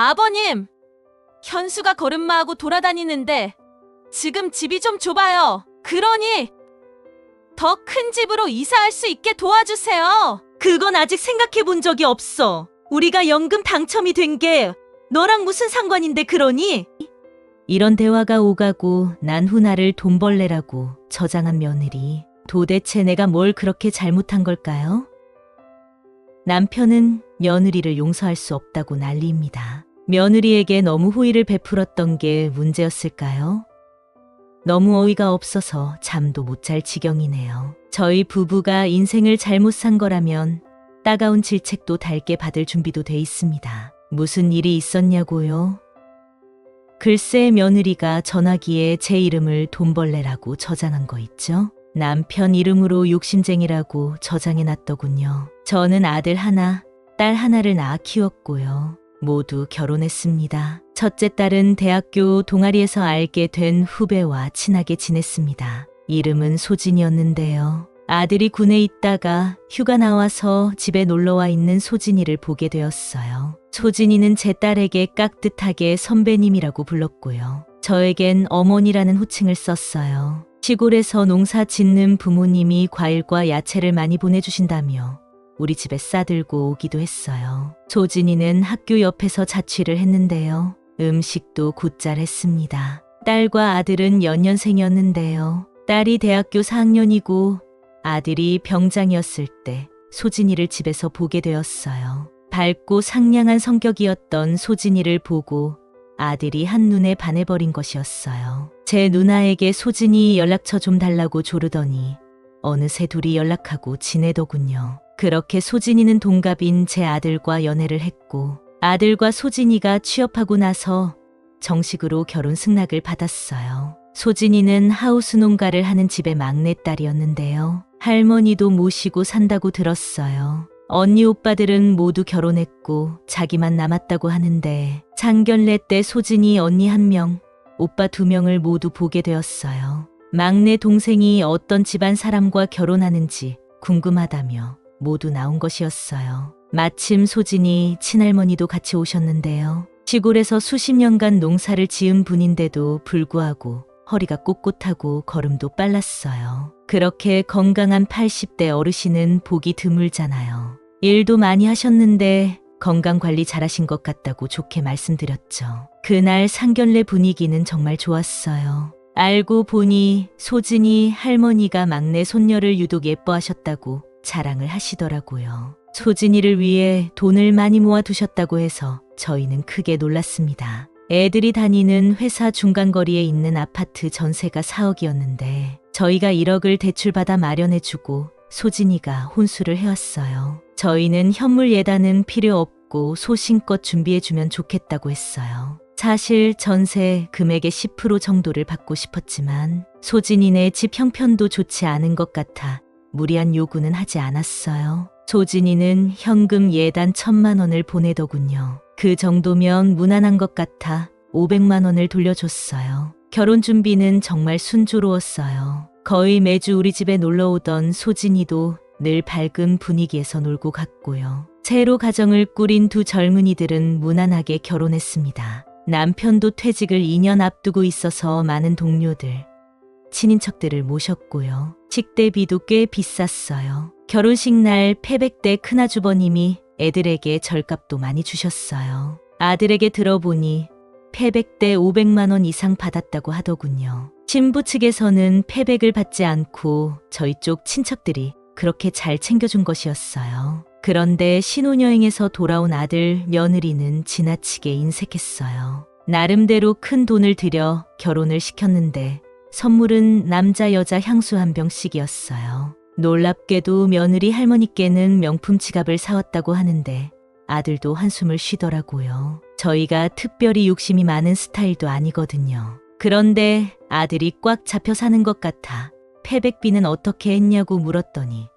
아버님, 현수가 걸음마하고 돌아다니는데 지금 집이 좀 좁아요. 그러니 더 큰 집으로 이사할 수 있게 도와주세요. 그건 아직 생각해 본 적이 없어. 우리가 연금 당첨이 된 게 너랑 무슨 상관인데 그러니? 이런 대화가 오가고 난 후 나를 돈벌레라고 저장한 며느리. 도대체 내가 뭘 그렇게 잘못한 걸까요? 남편은 며느리를 용서할 수 없다고 난리입니다. 며느리에게 너무 호의를 베풀었던 게 문제였을까요? 너무 어이가 없어서 잠도 못 잘 지경이네요. 저희 부부가 인생을 잘못 산 거라면 따가운 질책도 달게 받을 준비도 돼 있습니다. 무슨 일이 있었냐고요? 글쎄 며느리가 전화기에 제 이름을 돈벌레라고 저장한 거 있죠? 남편 이름으로 욕심쟁이라고 저장해 놨더군요. 저는 아들 하나, 딸 하나를 낳아 키웠고요. 모두 결혼했습니다. 첫째 딸은 대학교 동아리에서 알게 된 후배와 친하게 지냈습니다. 이름은 소진이었는데요. 아들이 군에 있다가 휴가 나와서 집에 놀러와 있는 소진이를 보게 되었어요. 소진이는 제 딸에게 깍듯하게 선배님이라고 불렀고요. 저에겐 어머니라는 호칭을 썼어요. 시골에서 농사 짓는 부모님이 과일과 야채를 많이 보내주신다며 우리 집에 싸들고 오기도 했어요. 소진이는 학교 옆에서 자취를 했는데요. 음식도 곧잘 했습니다. 딸과 아들은 연년생이었는데요. 딸이 대학교 4학년이고 아들이 병장이었을 때 소진이를 집에서 보게 되었어요. 밝고 상냥한 성격이었던 소진이를 보고 아들이 한눈에 반해버린 것이었어요. 제 누나에게 소진이 연락처 좀 달라고 조르더니 어느새 둘이 연락하고 지내더군요. 그렇게 소진이는 동갑인 제 아들과 연애를 했고 아들과 소진이가 취업하고 나서 정식으로 결혼 승낙을 받았어요. 소진이는 하우스 농가를 하는 집의 막내딸이었는데요. 할머니도 모시고 산다고 들었어요. 언니 오빠들은 모두 결혼했고 자기만 남았다고 하는데 상견례 때 소진이 언니 1명, 오빠 2명을 모두 보게 되었어요. 막내 동생이 어떤 집안 사람과 결혼하는지 궁금하다며 모두 나온 것이었어요. 마침 소진이 친할머니도 같이 오셨는데요. 시골에서 수십 년간 농사를 지은 분인데도 불구하고 허리가 꼿꼿하고 걸음도 빨랐어요. 그렇게 건강한 80대 어르신은 보기 드물잖아요. 일도 많이 하셨는데 건강관리 잘하신 것 같다고 좋게 말씀드렸죠. 그날 상견례 분위기는 정말 좋았어요. 알고 보니 소진이 할머니가 막내 손녀를 유독 예뻐하셨다고 자랑을 하시더라고요. 소진이를 위해 돈을 많이 모아두셨다고 해서 저희는 크게 놀랐습니다. 애들이 다니는 회사 중간거리에 있는 아파트 전세가 4억이었는데 저희가 1억을 대출받아 마련해주고 소진이가 혼수를 해왔어요. 저희는 현물 예단은 필요 없고 소신껏 준비해주면 좋겠다고 했어요. 사실 전세 금액의 10% 정도를 받고 싶었지만 소진이네 집 형편도 좋지 않은 것 같아 무리한 요구는 하지 않았어요. 소진이는 현금 예단 1,000만 원을 보내더군요. 그 정도면 무난한 것 같아 500만 원을 돌려줬어요. 결혼 준비는 정말 순조로웠어요. 거의 매주 우리 집에 놀러 오던 소진이도 늘 밝은 분위기에서 놀고 갔고요. 새로 가정을 꾸린 두 젊은이들은 무난하게 결혼했습니다. 남편도 퇴직을 2년 앞두고 있어서 많은 동료들, 친인척들을 모셨고요. 식대비도 꽤 비쌌어요. 결혼식 날 패백대 큰아주버님이 애들에게 절값도 많이 주셨어요. 아들에게 들어보니 패백대 500만 원 이상 받았다고 하더군요. 신부 측에서는 패백을 받지 않고 저희 쪽 친척들이 그렇게 잘 챙겨준 것이었어요. 그런데 신혼여행에서 돌아온 아들, 며느리는 지나치게 인색했어요. 나름대로 큰 돈을 들여 결혼을 시켰는데 선물은 남자 여자 향수 1병씩이었어요. 놀랍게도 며느리 할머니께는 명품 지갑을 사왔다고 하는데 아들도 한숨을 쉬더라고요. 저희가 특별히 욕심이 많은 스타일도 아니거든요. 그런데 아들이 꽉 잡혀 사는 것 같아 패백비는 어떻게 했냐고 물었더니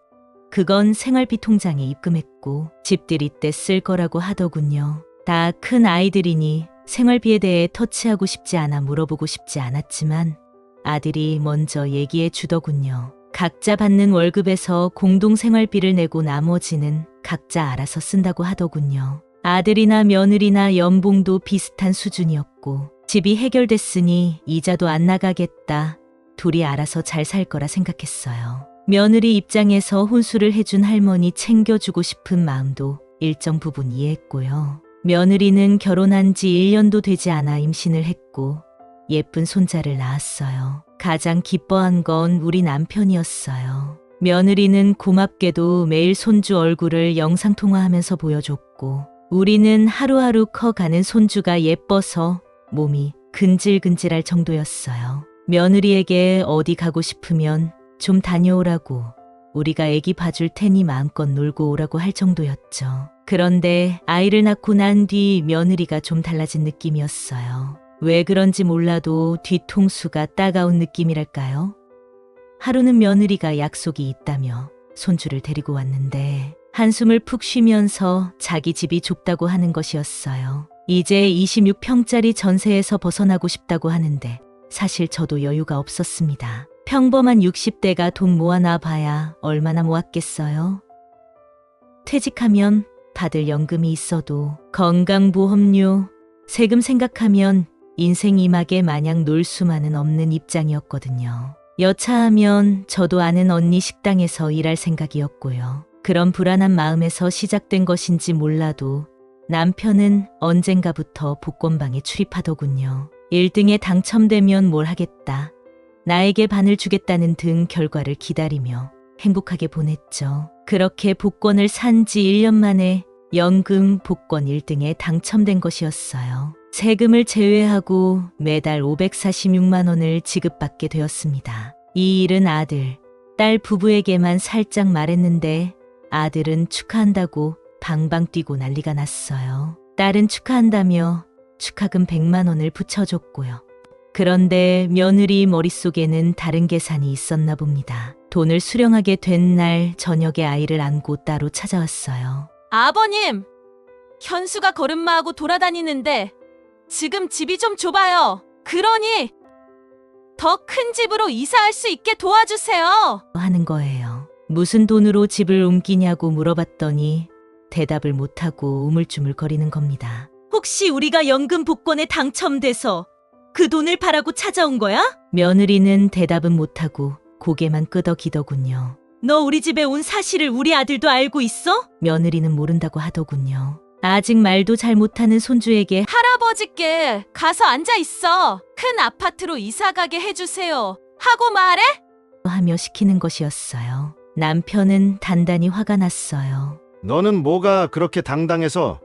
그건 생활비 통장에 입금했고 집들이 때 쓸 거라고 하더군요. 다 큰 아이들이니 생활비에 대해 터치하고 싶지 않아 물어보고 싶지 않았지만 아들이 먼저 얘기해 주더군요. 각자 받는 월급에서 공동 생활비를 내고 나머지는 각자 알아서 쓴다고 하더군요. 아들이나 며느리나 연봉도 비슷한 수준이었고 집이 해결됐으니 이자도 안 나가겠다. 둘이 알아서 잘 살 거라 생각했어요. 며느리 입장에서 혼수를 해준 할머니 챙겨주고 싶은 마음도 일정 부분 이해했고요. 며느리는 결혼한 지 1년도 되지 않아 임신을 했고 예쁜 손자를 낳았어요. 가장 기뻐한 건 우리 남편이었어요. 며느리는 고맙게도 매일 손주 얼굴을 영상통화하면서 보여줬고 우리는 하루하루 커가는 손주가 예뻐서 몸이 근질근질할 정도였어요. 며느리에게 어디 가고 싶으면 좀 다녀오라고 우리가 애기 봐줄 테니 마음껏 놀고 오라고 할 정도였죠. 그런데 아이를 낳고 난 뒤 며느리가 좀 달라진 느낌이었어요. 왜 그런지 몰라도 뒤통수가 따가운 느낌이랄까요? 하루는 며느리가 약속이 있다며 손주를 데리고 왔는데 한숨을 푹 쉬면서 자기 집이 좁다고 하는 것이었어요. 이제 26평짜리 전세에서 벗어나고 싶다고 하는데 사실 저도 여유가 없었습니다. 평범한 60대가 돈 모아놔 봐야 얼마나 모았겠어요? 퇴직하면 받을 연금이 있어도 건강보험료, 세금 생각하면 인생 이막에 마냥 놀 수만은 없는 입장이었거든요. 여차하면 저도 아는 언니 식당에서 일할 생각이었고요. 그런 불안한 마음에서 시작된 것인지 몰라도 남편은 언젠가부터 복권방에 출입하더군요. 1등에 당첨되면 뭘 하겠다. 나에게 반을 주겠다는 등 결과를 기다리며 행복하게 보냈죠. 그렇게 복권을 산 지 1년 만에 연금 복권 1등에 당첨된 것이었어요. 세금을 제외하고 매달 546만 원을 지급받게 되었습니다. 이 일은 아들, 딸 부부에게만 살짝 말했는데 아들은 축하한다고 방방 뛰고 난리가 났어요. 딸은 축하한다며 축하금 100만 원을 붙여줬고요. 그런데 며느리 머릿속에는 다른 계산이 있었나 봅니다. 돈을 수령하게 된 날 저녁에 아이를 안고 따로 찾아왔어요. 아버님, 현수가 걸음마하고 돌아다니는데 지금 집이 좀 좁아요. 그러니 더 큰 집으로 이사할 수 있게 도와주세요. 하는 거예요. 무슨 돈으로 집을 옮기냐고 물어봤더니 대답을 못하고 우물쭈물거리는 겁니다. 혹시 우리가 연금 복권에 당첨돼서 그 돈을 바라고 찾아온 거야? 며느리는 대답은 못하고 고개만 끄덕이더군요. 너 우리 집에 온 사실을 우리 아들도 알고 있어? 며느리는 모른다고 하더군요. 아직 말도 잘 못하는 손주에게 할아버지께 가서 앉아 있어. 큰 아파트로 이사 가게 해주세요. 하고 말해? 하며 시키는 것이었어요. 남편은 단단히 화가 났어요. 너는 뭐가 그렇게 당당해서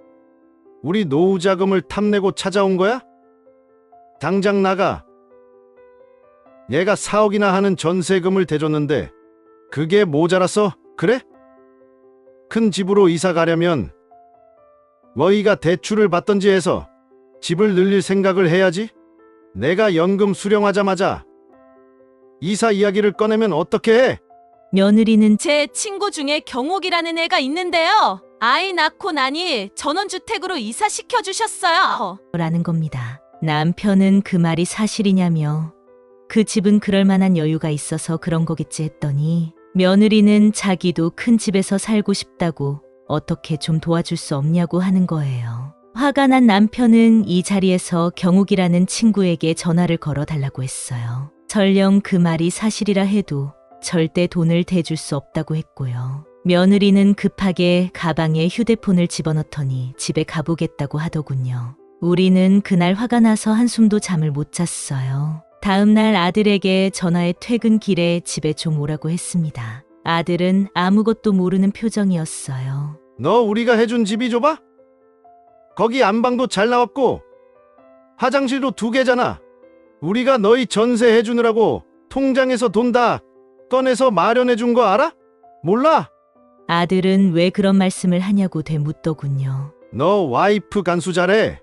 우리 노후 자금을 탐내고 찾아온 거야? 당장 나가. 얘가 4억이나 하는 전세금을 대줬는데 그게 모자라서 그래? 큰 집으로 이사 가려면 너희가 대출을 받던지 해서 집을 늘릴 생각을 해야지. 내가 연금 수령하자마자 이사 이야기를 꺼내면 어떻게 해? 며느리는 제 친구 중에 경옥이라는 애가 있는데요. 아이 낳고 나니 전원주택으로 이사시켜 주셨어요. 라는 겁니다. 남편은 그 말이 사실이냐며 그 집은 그럴 만한 여유가 있어서 그런 거겠지 했더니 며느리는 자기도 큰 집에서 살고 싶다고 어떻게 좀 도와줄 수 없냐고 하는 거예요. 화가 난 남편은 이 자리에서 경욱이라는 친구에게 전화를 걸어 달라고 했어요. 설령 그 말이 사실이라 해도 절대 돈을 대줄 수 없다고 했고요. 며느리는 급하게 가방에 휴대폰을 집어넣더니 집에 가보겠다고 하더군요. 우리는 그날 화가 나서 한숨도 잠을 못 잤어요. 다음 날 아들에게 전화해 퇴근길에 집에 좀 오라고 했습니다. 아들은 아무것도 모르는 표정이었어요. 너 우리가 해준 집이 좁아? 거기 안방도 잘 나왔고 화장실도 2개잖아. 우리가 너희 전세 해주느라고 통장에서 돈 다 꺼내서 마련해 준 거 알아? 몰라? 아들은 왜 그런 말씀을 하냐고 되묻더군요. 너 와이프 간수 잘해.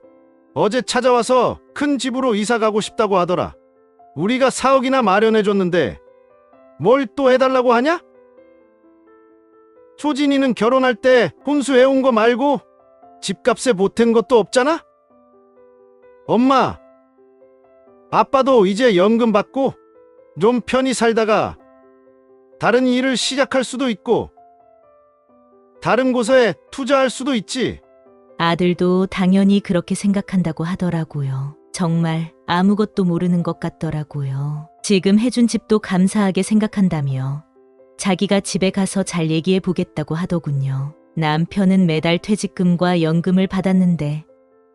어제 찾아와서 큰 집으로 이사 가고 싶다고 하더라. 우리가 4억이나 마련해 줬는데 뭘 또 해달라고 하냐? 초진이는 결혼할 때 혼수해온 거 말고 집값에 보탠 것도 없잖아? 엄마, 아빠도 이제 연금 받고 좀 편히 살다가 다른 일을 시작할 수도 있고 다른 곳에 투자할 수도 있지. 아들도 당연히 그렇게 생각한다고 하더라고요. 정말 아무것도 모르는 것 같더라고요. 지금 해준 집도 감사하게 생각한다며 자기가 집에 가서 잘 얘기해 보겠다고 하더군요. 남편은 매달 퇴직금과 연금을 받았는데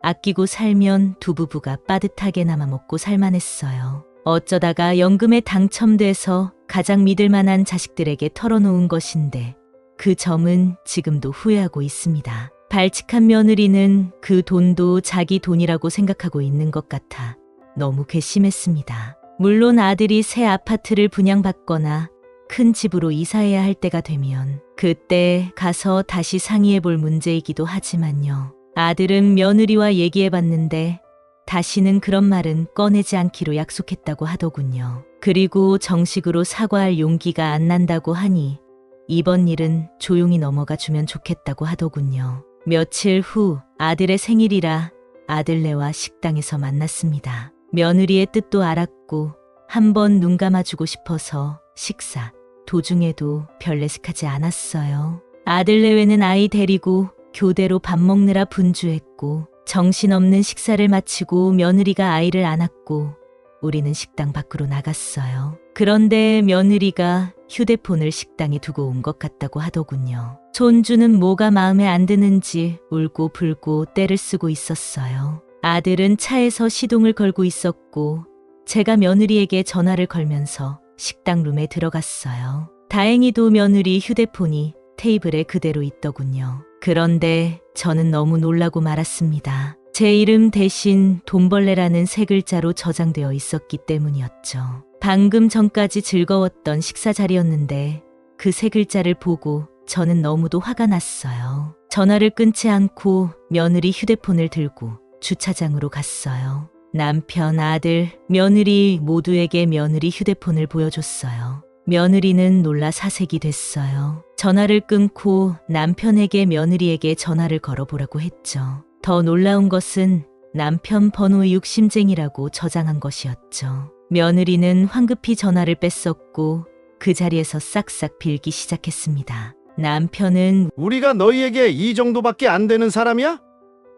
아끼고 살면 두 부부가 빠듯하게나마 먹고 살만했어요. 어쩌다가 연금에 당첨돼서 가장 믿을 만한 자식들에게 털어놓은 것인데 그 점은 지금도 후회하고 있습니다. 발칙한 며느리는 그 돈도 자기 돈이라고 생각하고 있는 것 같아 너무 괘씸했습니다. 물론 아들이 새 아파트를 분양받거나 큰 집으로 이사해야 할 때가 되면 그때 가서 다시 상의해 볼 문제이기도 하지만요. 아들은 며느리와 얘기해 봤는데 다시는 그런 말은 꺼내지 않기로 약속했다고 하더군요. 그리고 정식으로 사과할 용기가 안 난다고 하니 이번 일은 조용히 넘어가 주면 좋겠다고 하더군요. 며칠 후 아들의 생일이라 아들네와 식당에서 만났습니다. 며느리의 뜻도 알았고 한번 눈 감아주고 싶어서 식사 도중에도 별 내색하지 않았어요. 아들내외는 아이 데리고 교대로 밥 먹느라 분주했고 정신없는 식사를 마치고 며느리가 아이를 안았고 우리는 식당 밖으로 나갔어요. 그런데 며느리가 휴대폰을 식당에 두고 온 것 같다고 하더군요. 손주는 뭐가 마음에 안 드는지 울고 불고 떼를 쓰고 있었어요. 아들은 차에서 시동을 걸고 있었고 제가 며느리에게 전화를 걸면서 식당 룸에 들어갔어요. 다행히도 며느리 휴대폰이 테이블에 그대로 있더군요. 그런데 저는 너무 놀라고 말았습니다. 제 이름 대신 돈벌레라는 세 글자로 저장되어 있었기 때문이었죠. 방금 전까지 즐거웠던 식사 자리였는데 그 세 글자를 보고 저는 너무도 화가 났어요. 전화를 끊지 않고 며느리 휴대폰을 들고 주차장으로 갔어요. 남편, 아들, 며느리 모두에게 며느리 휴대폰을 보여줬어요. 며느리는 놀라 사색이 됐어요. 전화를 끊고 남편에게 며느리에게 전화를 걸어보라고 했죠. 더 놀라운 것은 남편 번호의 욕심쟁이라고 저장한 것이었죠. 며느리는 황급히 전화를 뺐었고 그 자리에서 싹싹 빌기 시작했습니다. 남편은 우리가 너희에게 이 정도밖에 안 되는 사람이야?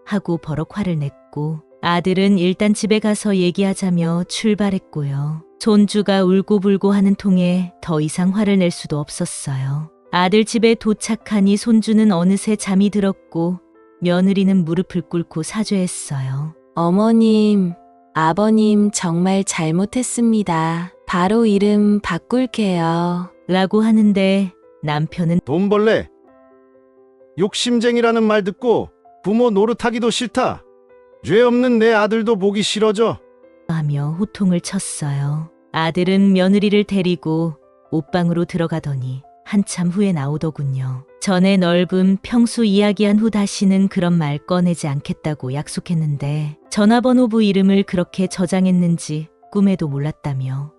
하고 버럭 화를 냈고 아들은 일단 집에 가서 얘기하자며 출발했고요. 손주가 울고불고 하는 통에 더 이상 화를 낼 수도 없었어요. 아들 집에 도착하니 손주는 어느새 잠이 들었고 며느리는 무릎을 꿇고 사죄했어요. 어머님, 아버님 정말 잘못했습니다. 바로 이름 바꿀게요. 라고 하는데 남편은 돈벌레. 욕심쟁이라는 말 듣고 부모 노릇하기도 싫다. 죄 없는 내 아들도 보기 싫어져. 하며 호통을 쳤어요. 아들은 며느리를 데리고 옷방으로 들어가더니 한참 후에 나오더군요. 전에 넓은 평수 이야기한 후 다시는 그런 말 꺼내지 않겠다고 약속했는데 전화번호부 이름을 그렇게 저장했는지 꿈에도 몰랐다며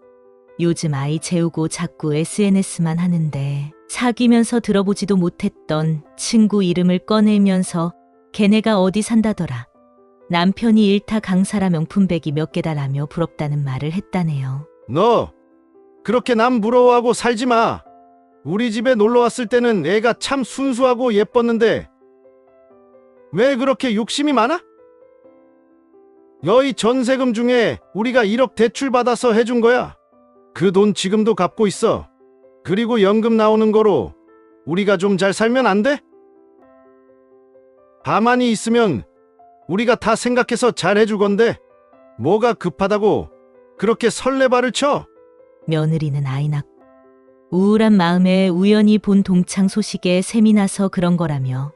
요즘 아이 재우고 자꾸 SNS만 하는데 사귀면서 들어보지도 못했던 친구 이름을 꺼내면서 걔네가 어디 산다더라. 남편이 일타 강사라 명품백이 몇 개다라며 부럽다는 말을 했다네요. 너 그렇게 남 부러워하고 살지 마. 우리 집에 놀러 왔을 때는 애가 참 순수하고 예뻤는데 왜 그렇게 욕심이 많아? 너희 전세금 중에 우리가 1억 대출 받아서 해준 거야. 그 돈 지금도 갚고 있어. 그리고 연금 나오는 거로 우리가 좀 잘 살면 안 돼? 가만히 있으면 우리가 다 생각해서 잘 해줄 건데 뭐가 급하다고 그렇게 설레발을 쳐? 며느리는 아이 낳고 우울한 마음에 우연히 본 동창 소식에 샘이 나서 그런 거라며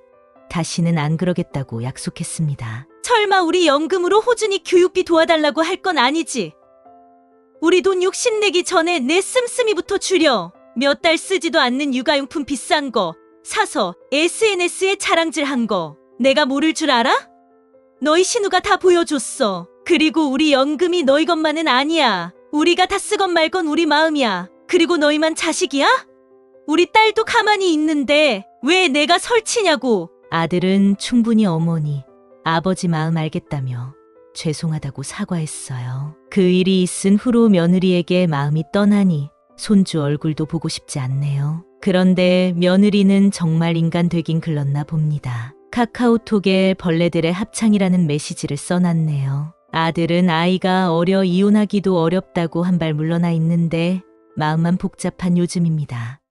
다시는 안 그러겠다고 약속했습니다. 설마 우리 연금으로 호준이 교육비 도와달라고 할 건 아니지? 우리 돈 욕심내기 전에 내 씀씀이부터 줄여. 몇 달 쓰지도 않는 육아용품 비싼 거 사서 SNS에 자랑질한 거 내가 모를 줄 알아? 너희 신우가 다 보여줬어. 그리고 우리 연금이 너희 것만은 아니야. 우리가 다 쓰건 말건 우리 마음이야. 그리고 너희만 자식이야? 우리 딸도 가만히 있는데 왜 내가 설치냐고. 아들은 충분히 어머니, 아버지 마음 알겠다며 죄송하다고 사과했어요. 그 일이 있은 후로 며느리에게 마음이 떠나니 손주 얼굴도 보고 싶지 않네요. 그런데 며느리는 정말 인간 되긴 글렀나 봅니다. 카카오톡에 벌레들의 합창이라는 메시지를 써놨네요. 아들은 아이가 어려 이혼하기도 어렵다고 한 발 물러나 있는데 마음만 복잡한 요즘입니다.